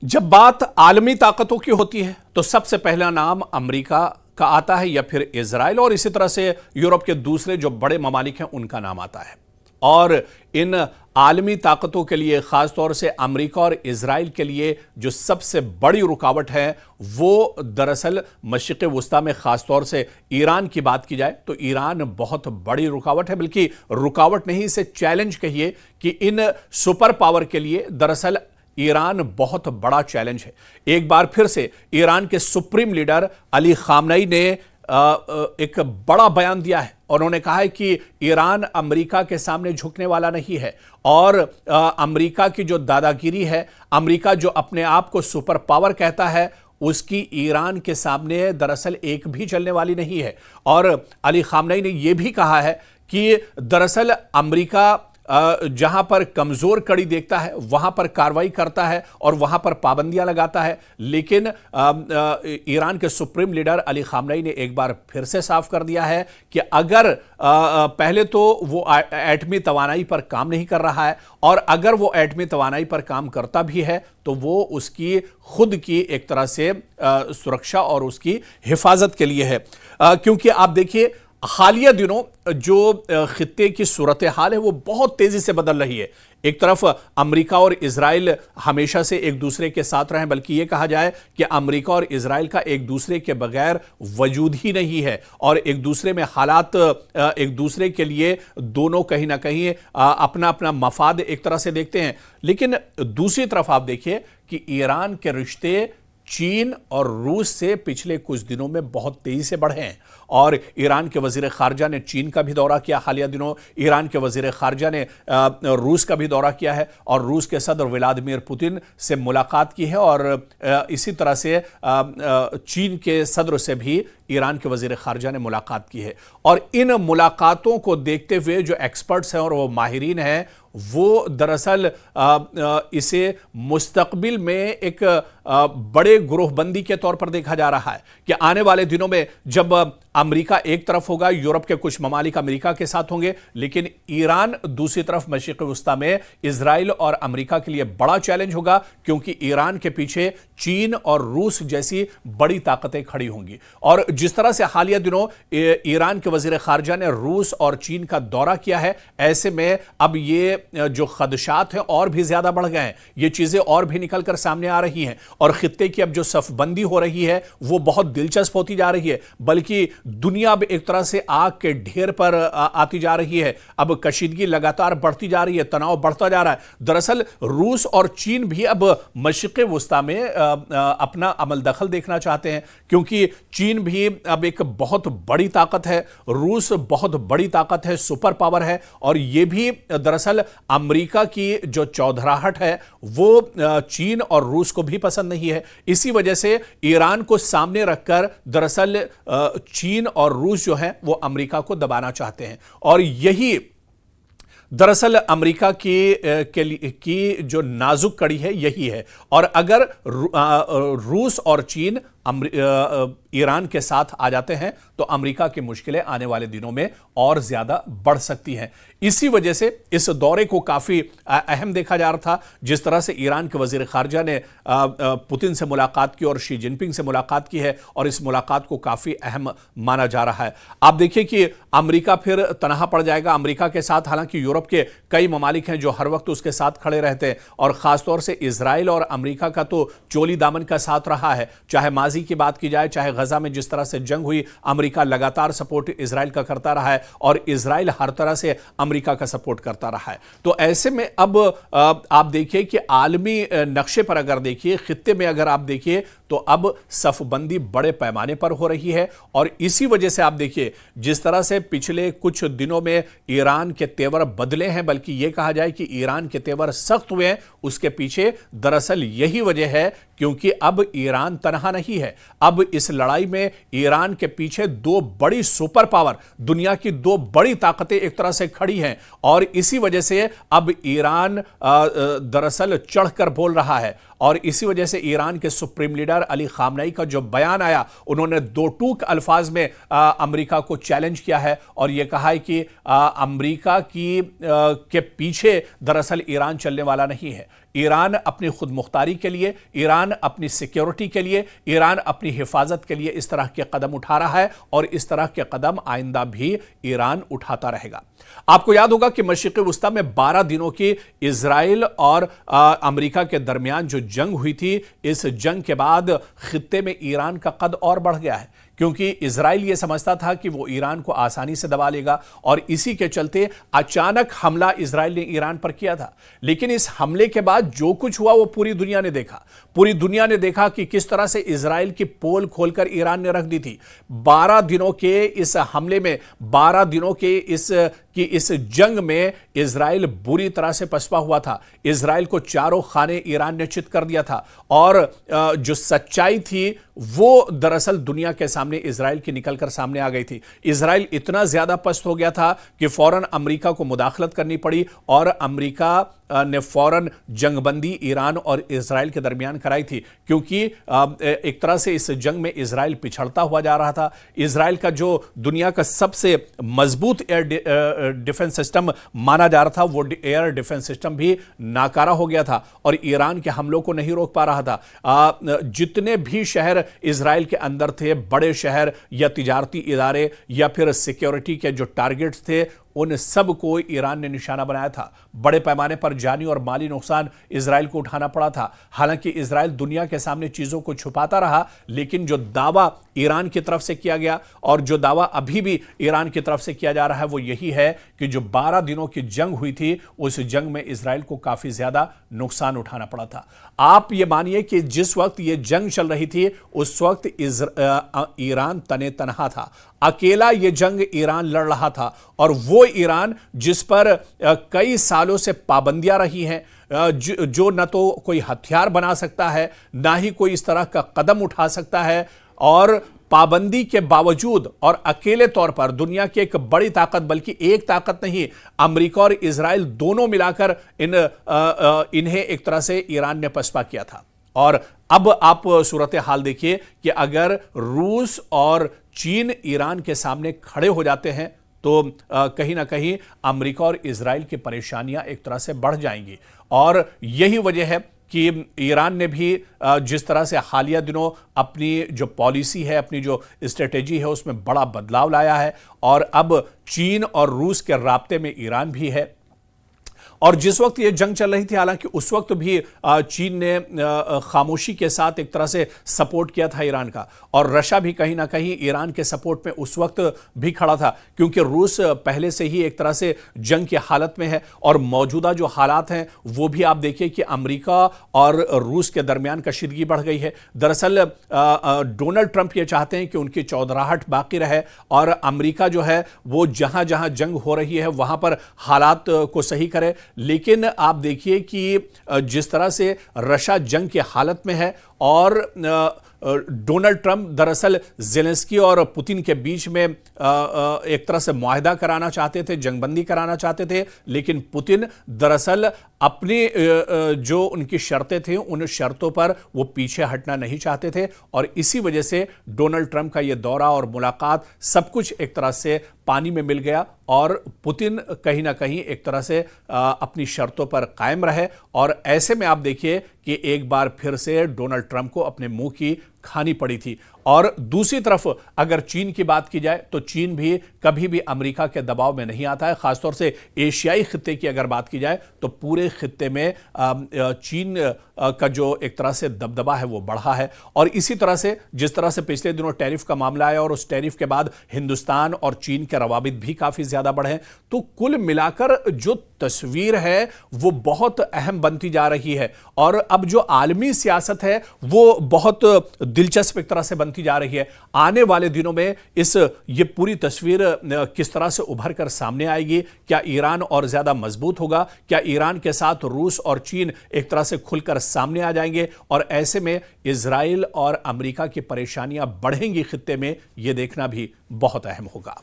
जब बात आलमी ताकतों की होती है तो सबसे पहला नाम अमेरिका का आता है या फिर इजराइल, और इसी तरह से यूरोप के दूसरे जो बड़े ममालिक हैं उनका नाम आता है। और इन आलमी ताकतों के लिए, खासतौर से अमेरिका और इजराइल के लिए जो सबसे बड़ी रुकावट है वो दरअसल मशरिक़ वुस्ता में खासतौर से ईरान की बात की जाए तो ईरान बहुत बड़ी रुकावट है, बल्कि रुकावट नहीं, इसे चैलेंज कहिए कि इन सुपर पावर के लिए दरअसल ईरान बहुत बड़ा चैलेंज है। एक बार फिर से ईरान के सुप्रीम लीडर अली खामनेई ने एक बड़ा बयान दिया है और उन्होंने कहा है कि ईरान अमेरिका के सामने झुकने वाला नहीं है और अमेरिका की जो दादागिरी है, अमेरिका जो अपने आप को सुपर पावर कहता है, उसकी ईरान के सामने दरअसल एक भी चलने वाली नहीं है। और अली खामनेई ने यह भी कहा है कि दरअसल अमेरिका जहां पर कमजोर कड़ी देखता है वहां पर कार्रवाई करता है और वहां पर पाबंदियां लगाता है, लेकिन ईरान के सुप्रीम लीडर अली खामनेई ने एक बार फिर से साफ कर दिया है कि अगर पहले तो वो एटमी तवानाई पर काम नहीं कर रहा है, और अगर वो एटमी तवानाई पर काम करता भी है तो वो उसकी खुद की एक तरह से सुरक्षा और उसकी हिफाजत के लिए है। क्योंकि आप देखिए हालिया दिनों जो खित्ते की सूरत हाल है वो बहुत तेजी से बदल रही है। एक तरफ अमेरिका और इजराइल हमेशा से एक दूसरे के साथ रहे, बल्कि यह कहा जाए कि अमेरिका और इजराइल का एक दूसरे के बगैर वजूद ही नहीं है और एक दूसरे में हालात एक दूसरे के लिए दोनों कहीं ना कहीं अपना अपना मफाद एक तरह से देखते हैं। लेकिन दूसरी तरफ आप देखिए कि ईरान के रिश्ते चीन और रूस से पिछले कुछ दिनों में बहुत तेजी से बढ़े हैं और ईरान के वजीर खारजा ने चीन का भी दौरा किया हालिया दिनों, ईरान के वजीर खारजा ने रूस का भी दौरा किया है और रूस के सदर व्लादिमीर पुतिन से मुलाकात की है और इसी तरह से चीन के सदर से भी ईरान के वजीर खारजा ने मुलाकात की है। और इन मुलाकातों को देखते हुए जो एक्सपर्ट्स हैं और वो माहिरीन हैं वो दरअसल इसे मुस्तकबिल में एक बड़े ग्रोहबंदी के तौर पर देखा जा रहा है कि आने वाले दिनों में जब अमेरिका एक तरफ होगा, यूरोप के कुछ ममालिक अमेरिका के साथ होंगे, लेकिन ईरान दूसरी तरफ मशरिक़ वुस्ता में इजराइल और अमेरिका के लिए बड़ा चैलेंज होगा, क्योंकि ईरान के पीछे चीन और रूस जैसी बड़ी ताकतें खड़ी होंगी। और जिस तरह से हालिया दिनों ईरान के वजीर खारजा ने रूस और चीन का दौरा किया है, ऐसे में अब ये जो खदशात हैं और भी ज्यादा बढ़ गए हैं, ये चीजें और भी निकलकर सामने आ रही हैं और खित्ते की अब जो सफबंदी हो रही है वो बहुत दिलचस्प होती जा रही है, बल्कि दुनिया अब एक तरह से आग के ढेर पर आती जा रही है। अब कशीदगी लगातार बढ़ती जा रही है, तनाव बढ़ता जा रहा है। दरअसल रूस और चीन भी अब मशरिक़ वुस्ता में अपना अमल दखल देखना चाहते हैं, क्योंकि चीन भी अब एक बहुत बड़ी ताकत है, रूस बहुत बड़ी ताकत है, सुपर पावर है, और यह भी दरअसल अमेरिका की जो चौधराहट है वो चीन और रूस को भी पसंद नहीं है। इसी वजह से ईरान को सामने रखकर दरअसल चीन और रूस जो है वो अमेरिका को दबाना चाहते हैं, और यही दरअसल अमेरिका की जो नाजुक कड़ी है यही है। और अगर रूस और चीन ईरान के साथ आ जाते हैं तो अमेरिका की मुश्किलें आने वाले दिनों में और ज्यादा बढ़ सकती हैं। इसी वजह से इस दौरे को काफी अहम देखा जा रहा था। जिस तरह से ईरान के वजीर खारजा ने पुतिन से मुलाकात की और शी जिनपिंग से मुलाकात की है, और इस मुलाकात को काफी अहम माना जा रहा है। आप देखिए कि अमेरिका फिर तनहा पड़ जाएगा अमेरिका के साथ। हालांकि यूरोप के कई ममालिक हैं जो हर वक्त उसके साथ खड़े रहते हैं, और खासतौर से इजराइल और अमेरिका का तो चोली दामन का साथ रहा है। चाहे माजी की बात की जाए, चाहे गजा में जिस तरह से जंग हुई, अमेरिका लगातार सपोर्ट इजराइल का करता रहा है और इजराइल हर तरह से अमेरिका का सपोर्ट करता रहा है। तो ऐसे में अब आप देखिए कि आलमी नक्शे पर अगर देखिए, खित्ते में अगर आप देखिए, तो अब सफबंदी बड़े पैमाने पर हो रही है। और इसी वजह से आप देखिए जिस तरह से पिछले कुछ दिनों में ईरान के तेवर बदले हैं, बल्कि यह कहा जाए कि ईरान के तेवर सख्त हुए हैं, उसके पीछे दरअसल यही वजह है क्योंकि अब ईरान तनहा नहीं है। अब इस लड़ाई में ईरान के पीछे दो बड़ी सुपर पावर, दुनिया की दो बड़ी ताकतें एक तरह से खड़ी हैं, और इसी वजह से अब ईरान दरअसल चढ़कर बोल रहा है। और इसी वजह से ईरान के सुप्रीम लीडर अली खामनेई का जो बयान आया, उन्होंने दो टूक अल्फाज में अमेरिका को चैलेंज किया है और यह कहा है कि अमेरिका के पीछे दरअसल ईरान चलने वाला नहीं है। ईरान अपनी खुद मुख्तारी के लिए, ईरान अपनी सिक्योरिटी के लिए, ईरान अपनी हिफाजत के लिए इस तरह के कदम उठा रहा है और इस तरह के कदम आइंदा भी ईरान उठाता रहेगा। आपको याद होगा कि मशरिक़ वुस्ता में 12 दिनों की इजराइल और अमेरिका के दरमियान जो जंग हुई थी, इस जंग के बाद खित्ते में ईरान का कद और बढ़ गया है, क्योंकि इजराइल यह समझता था कि वो ईरान को आसानी से दबा लेगा और इसी के चलते अचानक हमला इजराइल ने ईरान पर किया था। लेकिन इस हमले के बाद जो कुछ हुआ वो पूरी दुनिया ने देखा। पूरी दुनिया ने देखा कि किस तरह से इजराइल की पोल खोलकर ईरान ने रख दी थी। 12 दिनों के इस हमले में, 12 दिनों के इस जंग में इजराइल बुरी तरह से पसपा हुआ था। इजराइल को चारों खाने ईरान ने चित कर दिया था और जो सच्चाई थी वो दरअसल दुनिया के सामने इजराइल की निकलकर सामने आ गई थी। इजराइल इतना ज्यादा पस्त हो गया था कि फौरन अमेरिका को मुदाखलत करनी पड़ी और अमेरिका ने फौरन जंगबंदी ईरान और इजराइल के दरमियान कराई थी, क्योंकि एक तरह से इस जंग में इजराइल पिछड़ता हुआ जा रहा था। इजराइल का जो दुनिया का सबसे मजबूत एयर डिफेंस सिस्टम माना जा रहा था, वो एयर डिफेंस सिस्टम भी नाकारा हो गया था और ईरान के हमलों को नहीं रोक पा रहा था। जितने भी शहर इजराइल के अंदर थे, बड़े शहर या तिजारती इदारे या फिर सिक्योरिटी के जो टारगेट्स थे, उन सब को ईरान ने निशाना बनाया था। बड़े पैमाने पर जानी और माली नुकसान इजराइल को उठाना पड़ा था। हालांकि इजराइल दुनिया के सामने चीजों को छुपाता रहा, लेकिन जो दावा ईरान की तरफ से किया गया और जो दावा अभी भी ईरान की तरफ से किया जा रहा है वो यही है कि जो 12 दिनों की जंग हुई थी, उस जंग में इजराइल को काफी ज्यादा नुकसान उठाना पड़ा था। आप ये मानिए कि जिस वक्त ये जंग चल रही थी उस वक्त ईरान तने तनहा था, अकेला ये जंग ईरान लड़ रहा था और वो ईरान जिस पर कई सालों से पाबंदियां रही हैं, जो न तो कोई हथियार बना सकता है, ना ही कोई इस तरह का कदम उठा सकता है, और पाबंदी के बावजूद और अकेले तौर पर दुनिया की एक बड़ी ताकत, बल्कि एक ताकत नहीं, अमेरिका और इजराइल दोनों मिलाकर इन्हें एक तरह से ईरान ने पसपा किया था। और अब आप सूरत हाल देखिए कि अगर रूस और चीन ईरान के सामने खड़े हो जाते हैं तो कहीं ना कहीं अमेरिका और इजराइल की परेशानियां एक तरह से बढ़ जाएंगी। और यही वजह है कि ईरान ने भी जिस तरह से हालिया दिनों अपनी जो पॉलिसी है, अपनी जो स्ट्रेटेजी है, उसमें बड़ा बदलाव लाया है और अब चीन और रूस के राब्ते में ईरान भी है। और जिस वक्त ये जंग चल रही थी, हालांकि उस वक्त भी चीन ने खामोशी के साथ एक तरह से सपोर्ट किया था ईरान का, और रशिया भी कहीं ना कहीं ईरान के सपोर्ट में उस वक्त भी खड़ा था, क्योंकि रूस पहले से ही एक तरह से जंग की हालत में है। और मौजूदा जो हालात हैं वो भी आप देखिए कि अमेरिका और रूस के दरमियान कशीदगी बढ़ गई है। दरअसल डोनाल्ड ट्रंप ये चाहते हैं कि उनकी चौधराहट बाकी रहे और अमेरिका जो है वो जहां जहां जंग हो रही है वहां पर हालात को सही करे। लेकिन आप देखिए कि जिस तरह से रशिया जंग की हालत में है और डोनाल्ड ट्रंप दरअसल ज़ेलेंस्की और पुतिन के बीच में एक तरह से मुआहदा कराना चाहते थे, जंगबंदी कराना चाहते थे, लेकिन पुतिन दरअसल अपनी जो उनकी शर्तें थी उन शर्तों पर वो पीछे हटना नहीं चाहते थे। और इसी वजह से डोनाल्ड ट्रंप का ये दौरा और मुलाकात सब कुछ एक तरह से पानी में मिल गया और पुतिन कहीं ना कहीं एक तरह से अपनी शर्तों पर कायम रहे। और ऐसे में आप देखिए कि एक बार फिर से डोनाल्ड ट्रंप को अपने मुंह की खानी पड़ी थी। और दूसरी तरफ अगर चीन की बात की जाए तो चीन भी कभी भी अमेरिका के दबाव में नहीं आता है। खासतौर से एशियाई खित्ते की अगर बात की जाए तो पूरे खित्ते में चीन का जो एक तरह से दबदबा है वो बढ़ा है। और इसी तरह से जिस तरह से पिछले दिनों टैरिफ का मामला आया और उस टैरिफ के बाद हिंदुस्तान और चीन के रवाबित भी काफी ज्यादा बढ़े, तो कुल मिलाकर जो तस्वीर है वो बहुत अहम बनती जा रही है। और अब जो आलमी सियासत है वो बहुत दिलचस्प एक तरह से बनती जा रही है। आने वाले दिनों में ये पूरी तस्वीर किस तरह से उभर कर सामने आएगी? क्या ईरान और ज्यादा मजबूत होगा? क्या ईरान के साथ रूस और चीन एक तरह से खुलकर सामने आ जाएंगे? और ऐसे में इजराइल और अमेरिका की परेशानियां बढ़ेंगी खित्ते में, यह देखना भी बहुत अहम होगा।